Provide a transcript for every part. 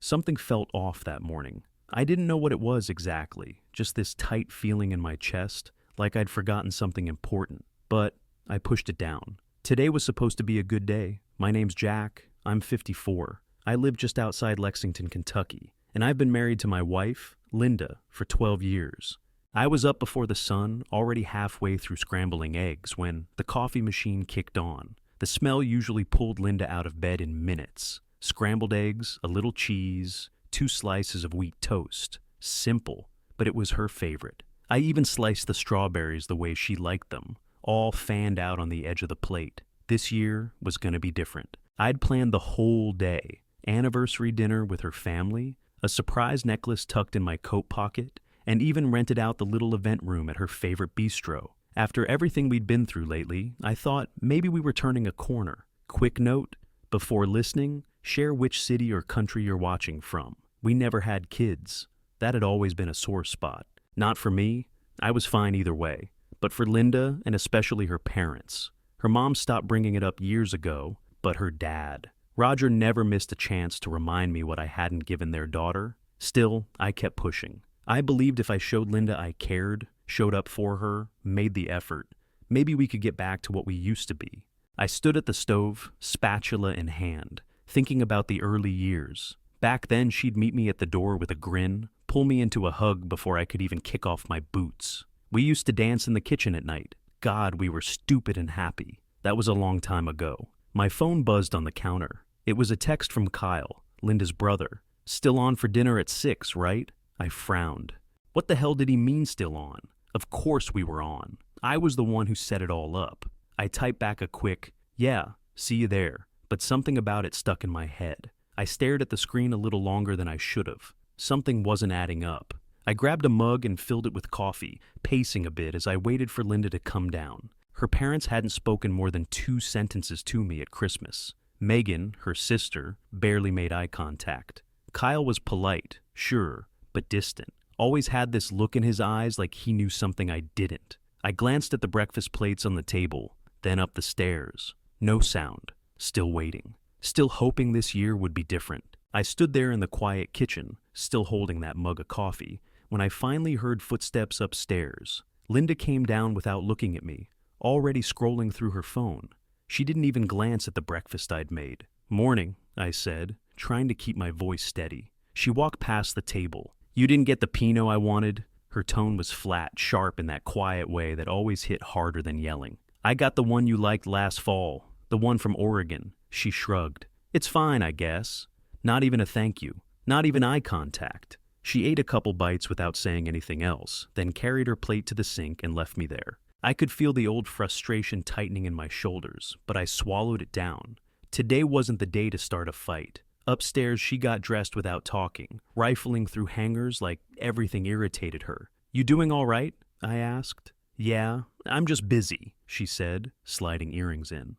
Something felt off that morning. I didn't know what it was exactly, just this tight feeling in my chest, like I'd forgotten something important. But I pushed it down. Today was supposed to be a good day. My name's Jack. I'm 54. I live just outside Lexington, Kentucky, and I've been married to my wife, Linda, for 12 years. I was up before the sun, already halfway through scrambling eggs, when the coffee machine kicked on. The smell usually pulled Linda out of bed in minutes. Scrambled eggs, a little cheese, 2 slices of wheat toast. Simple, but it was her favorite. I even sliced the strawberries the way she liked them, all fanned out on the edge of the plate. This year was going to be different. I'd planned the whole day. Anniversary dinner with her family, a surprise necklace tucked in my coat pocket, and even rented out the little event room at her favorite bistro. After everything we'd been through lately, I thought maybe we were turning a corner. Quick note, before listening, share which city or country you're watching from. We never had kids. That had always been a sore spot. Not for me. I was fine either way. But for Linda, and especially her parents. Her mom stopped bringing it up years ago, but her dad. Roger never missed a chance to remind me what I hadn't given their daughter. Still, I kept pushing. I believed if I showed Linda I cared, showed up for her, made the effort, maybe we could get back to what we used to be. I stood at the stove, spatula in hand, thinking about the early years. Back then, she'd meet me at the door with a grin, pull me into a hug before I could even kick off my boots. We used to dance in the kitchen at night. God, we were stupid and happy. That was a long time ago. My phone buzzed on the counter. It was a text from Kyle, Linda's brother. Still on for dinner at 6, right? I frowned. What the hell did he mean still on? Of course we were on. I was the one who set it all up. I typed back a quick, "Yeah, see you there," but something about it stuck in my head. I stared at the screen a little longer than I should have. Something wasn't adding up. I grabbed a mug and filled it with coffee, pacing a bit as I waited for Linda to come down. Her parents hadn't spoken more than 2 sentences to me at Christmas. Megan, her sister, barely made eye contact. Kyle was polite, sure, but distant. Always had this look in his eyes like he knew something I didn't. I glanced at the breakfast plates on the table, then up the stairs. No sound. Still waiting. Still hoping this year would be different. I stood there in the quiet kitchen, still holding that mug of coffee, when I finally heard footsteps upstairs. Linda came down without looking at me, already scrolling through her phone. She didn't even glance at the breakfast I'd made. "Morning," I said, trying to keep my voice steady. She walked past the table. "You didn't get the Pinot I wanted?" Her tone was flat, sharp in that quiet way that always hit harder than yelling. "I got the one you liked last fall, the one from Oregon." She shrugged. "It's fine, I guess." Not even a thank you. Not even eye contact. She ate a couple bites without saying anything else, then carried her plate to the sink and left me there. I could feel the old frustration tightening in my shoulders, but I swallowed it down. Today wasn't the day to start a fight. Upstairs, she got dressed without talking, rifling through hangers like everything irritated her. "You doing all right?" I asked. "Yeah, I'm just busy," she said, sliding earrings in.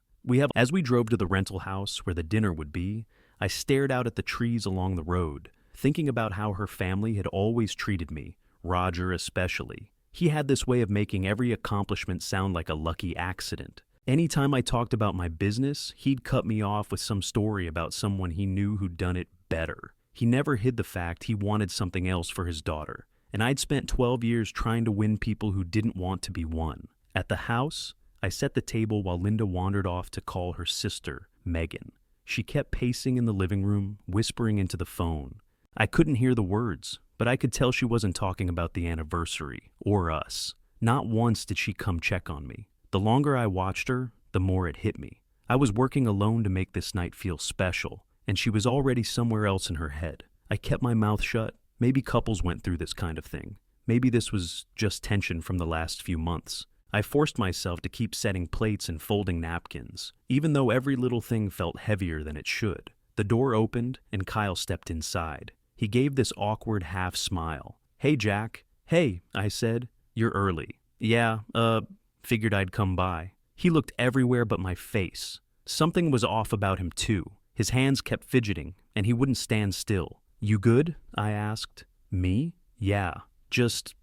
As we drove to the rental house where the dinner would be, I stared out at the trees along the road, thinking about how her family had always treated me, Roger especially. He had this way of making every accomplishment sound like a lucky accident. Anytime I talked about my business, he'd cut me off with some story about someone he knew who'd done it better. He never hid the fact he wanted something else for his daughter, and I'd spent 12 years trying to win people who didn't want to be won. At the house, I set the table while Linda wandered off to call her sister, Megan. She kept pacing in the living room, whispering into the phone. I couldn't hear the words, but I could tell she wasn't talking about the anniversary, or us. Not once did she come check on me. The longer I watched her, the more it hit me. I was working alone to make this night feel special, and she was already somewhere else in her head. I kept my mouth shut. Maybe couples went through this kind of thing. Maybe this was just tension from the last few months. I forced myself to keep setting plates and folding napkins, even though every little thing felt heavier than it should. The door opened, and Kyle stepped inside. He gave this awkward half smile. "Hey, Jack." "Hey," I said. "You're early." "Yeah, figured I'd come by." He looked everywhere but my face. Something was off about him, too. His hands kept fidgeting, and he wouldn't stand still. "You good?" I asked. "Me? Yeah, just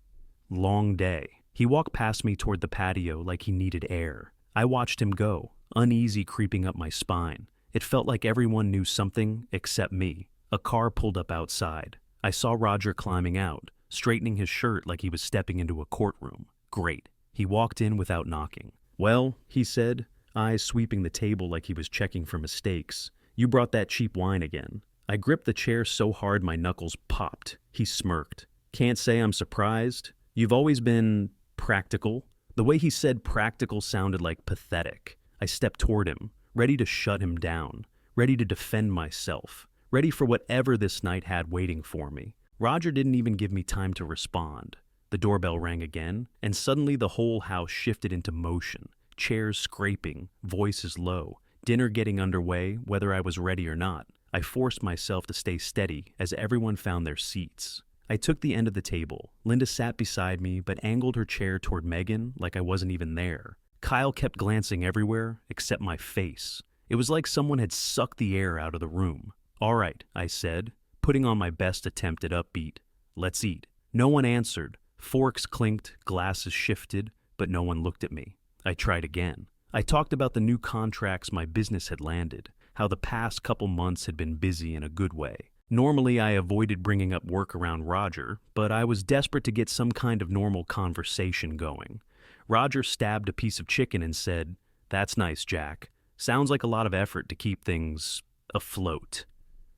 long day." He walked past me toward the patio like he needed air. I watched him go, uneasy creeping up my spine. It felt like everyone knew something except me. A car pulled up outside. I saw Roger climbing out, straightening his shirt like he was stepping into a courtroom. Great. He walked in without knocking. "Well," he said, eyes sweeping the table like he was checking for mistakes, "you brought that cheap wine again." I gripped the chair so hard my knuckles popped. He smirked. "Can't say I'm surprised. You've always been practical." The way he said practical sounded like pathetic. I stepped toward him, ready to shut him down, ready to defend myself, ready for whatever this night had waiting for me. Roger didn't even give me time to respond. The doorbell rang again, and suddenly the whole house shifted into motion. Chairs scraping, voices low, dinner getting underway, whether I was ready or not. I forced myself to stay steady as everyone found their seats. I took the end of the table. Linda sat beside me, but angled her chair toward Megan like I wasn't even there. Kyle kept glancing everywhere except my face. It was like someone had sucked the air out of the room. "All right," I said, putting on my best attempt at upbeat. "Let's eat." No one answered. Forks clinked, glasses shifted, but no one looked at me. I tried again. I talked about the new contracts my business had landed, how the past couple months had been busy in a good way. Normally, I avoided bringing up work around Roger, but I was desperate to get some kind of normal conversation going. Roger stabbed a piece of chicken and said, "That's nice, Jack. Sounds like a lot of effort to keep things afloat."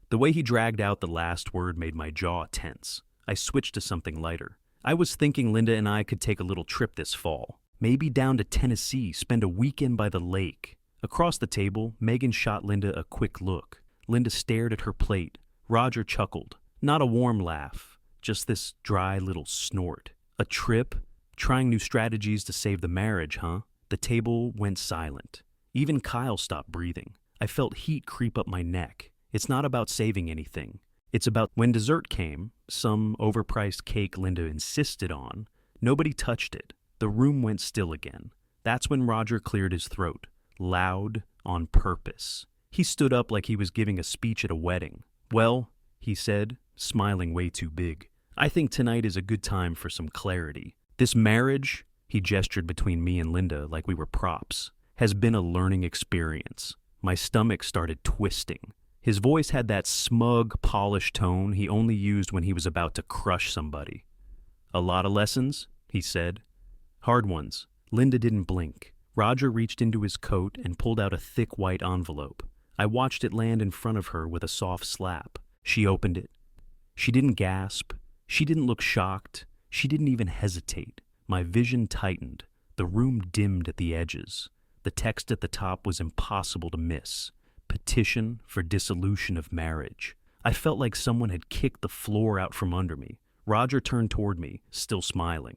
The way he dragged out the last word made my jaw tense. I switched to something lighter. I was thinking Linda and I could take a little trip this fall. Maybe down to Tennessee, spend a weekend by the lake. Across the table, Megan shot Linda a quick look. Linda stared at her plate. Roger chuckled. Not a warm laugh, just this dry little snort. A trip? Trying new strategies to save the marriage, huh? The table went silent. Even Kyle stopped breathing. I felt heat creep up my neck. It's not about saving anything. It's about when dessert came, some overpriced cake Linda insisted on, nobody touched it. The room went still again. That's when Roger cleared his throat. Loud, on purpose. He stood up like he was giving a speech at a wedding. "Well," he said, smiling way too big, "I think tonight is a good time for some clarity. This marriage," he gestured between me and Linda like we were props, "has been a learning experience." My stomach started twisting. His voice had that smug, polished tone he only used when he was about to crush somebody. "A lot of lessons?" he said. "Hard ones." Linda didn't blink. Roger reached into his coat and pulled out a thick white envelope. I watched it land in front of her with a soft slap. She opened it. She didn't gasp. She didn't look shocked. She didn't even hesitate. My vision tightened. The room dimmed at the edges. The text at the top was impossible to miss. Petition for dissolution of marriage. I felt like someone had kicked the floor out from under me. Roger turned toward me, still smiling.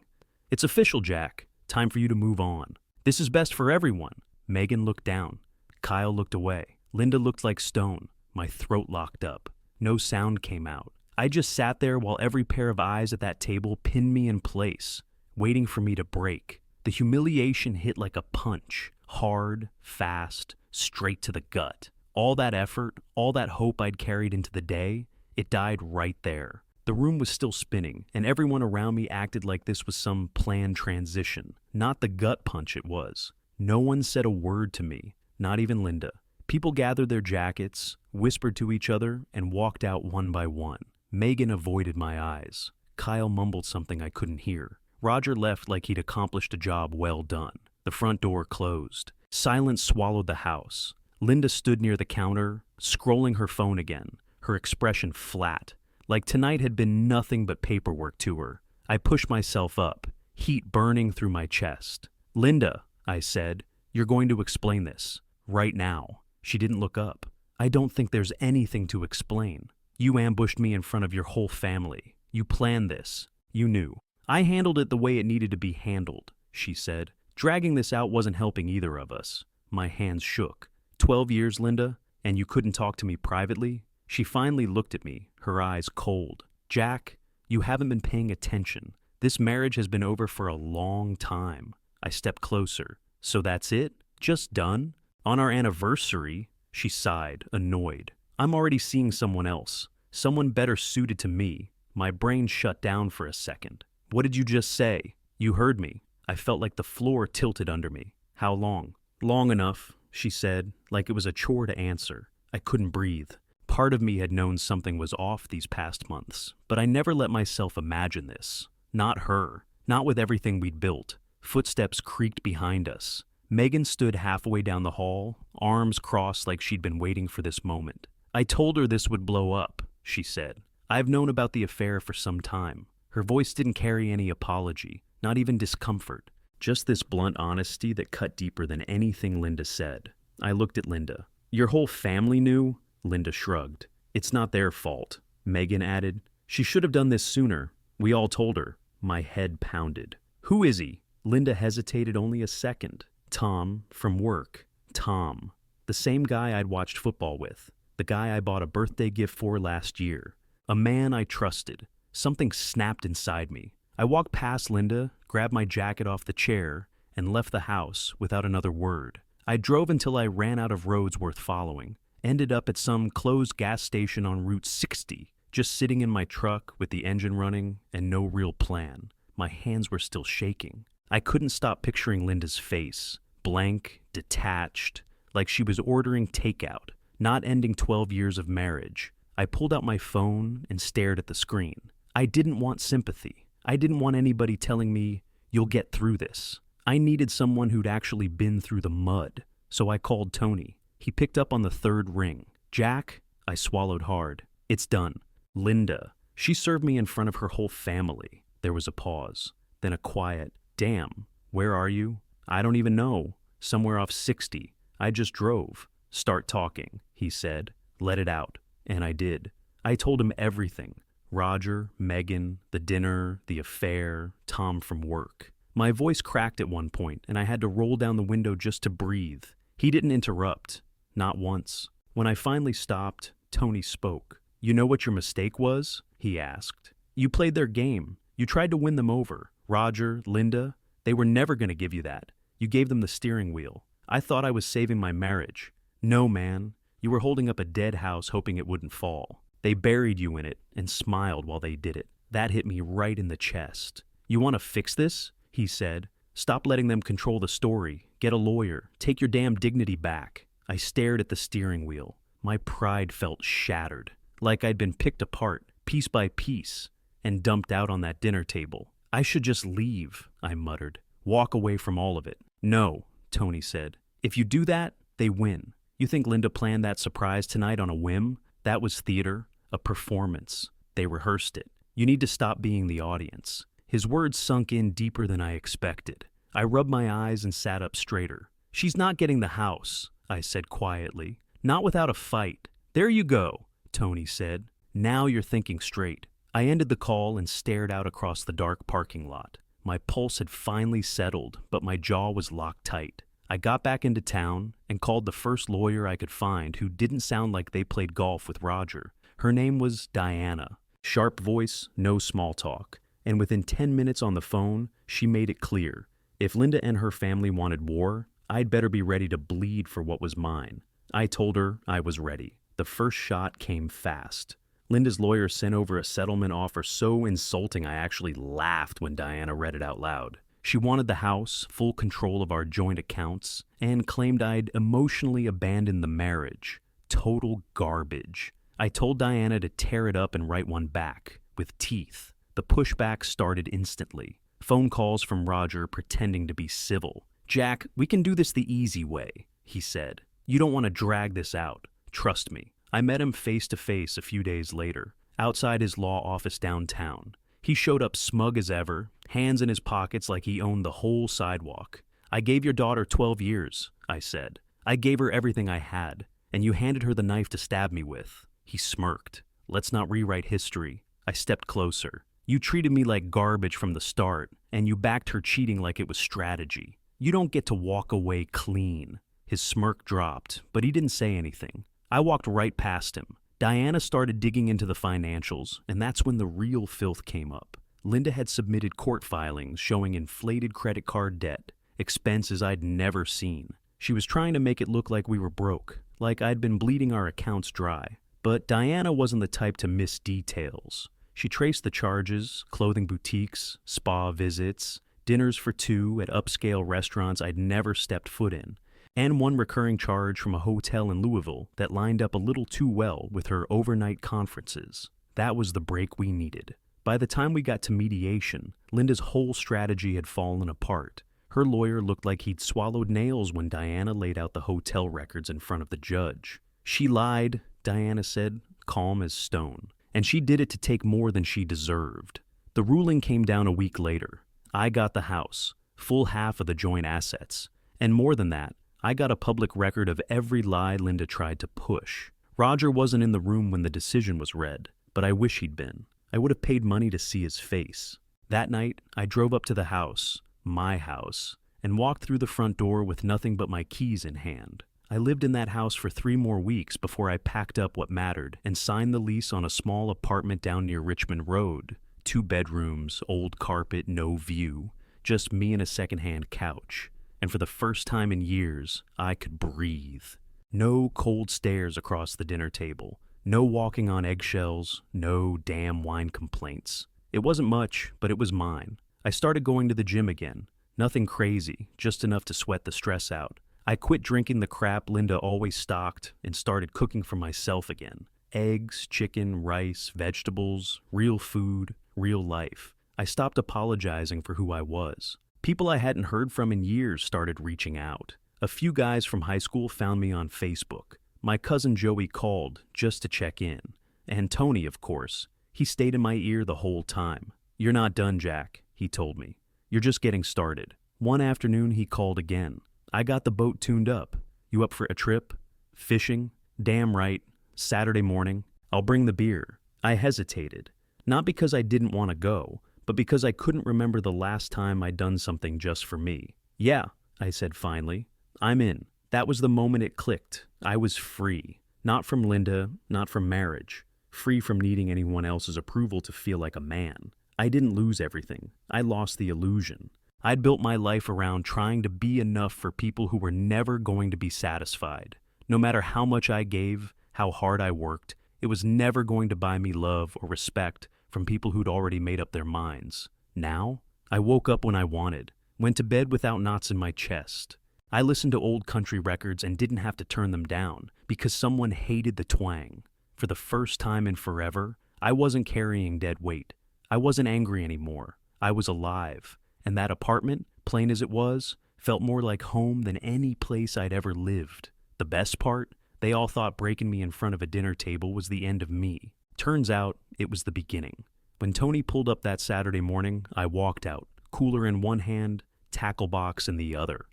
"It's official, Jack. Time for you to move on. This is best for everyone." Megan looked down. Kyle looked away. Linda looked like stone. My throat locked up. No sound came out. I just sat there while every pair of eyes at that table pinned me in place, waiting for me to break. The humiliation hit like a punch. Hard, fast, straight to the gut. All that effort, all that hope I'd carried into the day, it died right there. The room was still spinning, and everyone around me acted like this was some planned transition. Not the gut punch it was. No one said a word to me, not even Linda. People gathered their jackets, whispered to each other, and walked out one by one. Megan avoided my eyes. Kyle mumbled something I couldn't hear. Roger left like he'd accomplished a job well done. The front door closed. Silence swallowed the house. Linda stood near the counter, scrolling her phone again, her expression flat, like tonight had been nothing but paperwork to her. I pushed myself up, heat burning through my chest. "Linda," I said, "you're going to explain this. Right now." She didn't look up. "I don't think there's anything to explain. You ambushed me in front of your whole family. You planned this. You knew. I handled it the way it needed to be handled," she said. "Dragging this out wasn't helping either of us." My hands shook. 12 years, Linda, and you couldn't talk to me privately? She finally looked at me, her eyes cold. "Jack, you haven't been paying attention. This marriage has been over for a long time." I stepped closer. "So that's it? Just done? On our anniversary?" She sighed, annoyed. "I'm already seeing someone else. Someone better suited to me." My brain shut down for a second. "What did you just say?" "You heard me." I felt like the floor tilted under me. "How long?" "Long enough," she said, like it was a chore to answer. I couldn't breathe. Part of me had known something was off these past months, but I never let myself imagine this. Not her. Not with everything we'd built. Footsteps creaked behind us. Megan stood halfway down the hall, arms crossed like she'd been waiting for this moment. "I told her this would blow up," she said. "I've known about the affair for some time." Her voice didn't carry any apology, not even discomfort. Just this blunt honesty that cut deeper than anything Linda said. I looked at Linda. "Your whole family knew?" Linda shrugged. "It's not their fault," Megan added. "She should have done this sooner. We all told her." My head pounded. "Who is he?" Linda hesitated only a second. "Tom, from work." Tom. The same guy I'd watched football with. The guy I bought a birthday gift for last year. A man I trusted. Something snapped inside me. I walked past Linda, grabbed my jacket off the chair, and left the house without another word. I drove until I ran out of roads worth following. Ended up at some closed gas station on Route 60, just sitting in my truck with the engine running and no real plan. My hands were still shaking. I couldn't stop picturing Linda's face, blank, detached, like she was ordering takeout, not ending 12 years of marriage. I pulled out my phone and stared at the screen. I didn't want sympathy. I didn't want anybody telling me, "You'll get through this." I needed someone who'd actually been through the mud. So I called Tony. He picked up on the third ring. "Jack," I swallowed hard. "It's done." "Linda." She served me in front of her whole family. There was a pause, then a quiet, "Damn, where are you?" "I don't even know. Somewhere off 60. I just drove." "Start talking," he said. "Let it out." And I did. I told him everything. Roger, Megan, the dinner, the affair, Tom from work. My voice cracked at one point, and I had to roll down the window just to breathe. He didn't interrupt. Not once. When I finally stopped, Tony spoke. "You know what your mistake was?" he asked. "You played their game. You tried to win them over. Roger, Linda, they were never going to give you that. You gave them the steering wheel. I thought I was saving my marriage. No, man. You were holding up a dead house hoping it wouldn't fall. They buried you in it and smiled while they did it. That hit me right in the chest. You want to fix this?" he said. "Stop letting them control the story. Get a lawyer. Take your damn dignity back." I stared at the steering wheel. My pride felt shattered, like I'd been picked apart, piece by piece, and dumped out on that dinner table. "I should just leave," I muttered. "Walk away from all of it." "No," Tony said. "If you do that, they win. You think Linda planned that surprise tonight on a whim? That was theater, a performance. They rehearsed it. You need to stop being the audience." His words sunk in deeper than I expected. I rubbed my eyes and sat up straighter. "She's not getting the house," I said quietly. "Not without a fight." "There you go," Tony said. "Now you're thinking straight." I ended the call and stared out across the dark parking lot. My pulse had finally settled, but my jaw was locked tight. I got back into town and called the first lawyer I could find who didn't sound like they played golf with Roger. Her name was Diana. Sharp voice, no small talk. And within 10 minutes on the phone, she made it clear. If Linda and her family wanted war, I'd better be ready to bleed for what was mine. I told her I was ready. The first shot came fast. Linda's lawyer sent over a settlement offer so insulting I actually laughed when Diana read it out loud. She wanted the house, full control of our joint accounts, and claimed I'd emotionally abandoned the marriage. Total garbage. I told Diana to tear it up and write one back, with teeth. The pushback started instantly. Phone calls from Roger pretending to be civil. "Jack, we can do this the easy way," he said. "You don't want to drag this out. Trust me." I met him face to face a few days later, outside his law office downtown. He showed up smug as ever, hands in his pockets like he owned the whole sidewalk. "I gave your daughter 12 years, I said. "I gave her everything I had, and you handed her the knife to stab me with." He smirked. "Let's not rewrite history." I stepped closer. "You treated me like garbage from the start, and you backed her cheating like it was strategy. You don't get to walk away clean." His smirk dropped, but he didn't say anything. I walked right past him. Diana started digging into the financials, and that's when the real filth came up. Linda had submitted court filings showing inflated credit card debt, expenses I'd never seen. She was trying to make it look like we were broke, like I'd been bleeding our accounts dry. But Diana wasn't the type to miss details. She traced the charges, clothing boutiques, spa visits, dinners for two at upscale restaurants I'd never stepped foot in. and one recurring charge from a hotel in Louisville that lined up a little too well with her overnight conferences. That was the break we needed. By the time we got to mediation, Linda's whole strategy had fallen apart. Her lawyer looked like he'd swallowed nails when Diana laid out the hotel records in front of the judge. She lied, Diana said, calm as stone, and she did it to take more than she deserved. The ruling came down a week later. I got the house, full half of the joint assets, and more than that, I got a public record of every lie Linda tried to push. Roger wasn't in the room when the decision was read, but I wish he'd been. I would have paid money to see his face. That night, I drove up to the house, my house, and walked through the front door with nothing but my keys in hand. I lived in that house for 3 more weeks before I packed up what mattered and signed the lease on a small apartment down near Richmond Road. 2 bedrooms, old carpet, no view, just me and a secondhand couch. And for the first time in years, I could breathe. No cold stares across the dinner table. No walking on eggshells, no damn wine complaints. It wasn't much, but it was mine. I started going to the gym again. Nothing crazy, just enough to sweat the stress out. I quit drinking the crap Linda always stocked and started cooking for myself again. Eggs, chicken, rice, vegetables, real food, real life. I stopped apologizing for who I was. People I hadn't heard from in years started reaching out. A few guys from high school found me on Facebook. My cousin Joey called just to check in. And Tony, of course. He stayed in my ear the whole time. "You're not done, Jack," he told me. "You're just getting started." One afternoon he called again. "I got the boat tuned up. You up for a trip? Fishing? Damn right. Saturday morning. I'll bring the beer." I hesitated. Not because I didn't want to go, but because I couldn't remember the last time I'd done something just for me. "Yeah," I said finally. "I'm in." That was the moment it clicked. I was free. Not from Linda, not from marriage. Free from needing anyone else's approval to feel like a man. I didn't lose everything. I lost the illusion. I'd built my life around trying to be enough for people who were never going to be satisfied. No matter how much I gave, how hard I worked, it was never going to buy me love or respect from people who'd already made up their minds. Now, I woke up when I wanted, went to bed without knots in my chest. I listened to old country records and didn't have to turn them down because someone hated the twang. For the first time in forever, I wasn't carrying dead weight. I wasn't angry anymore. I was alive. And that apartment, plain as it was, felt more like home than any place I'd ever lived. The best part? They all thought breaking me in front of a dinner table was the end of me. Turns out, it was the beginning. When Tony pulled up that Saturday morning, I walked out, cooler in one hand, tackle box in the other.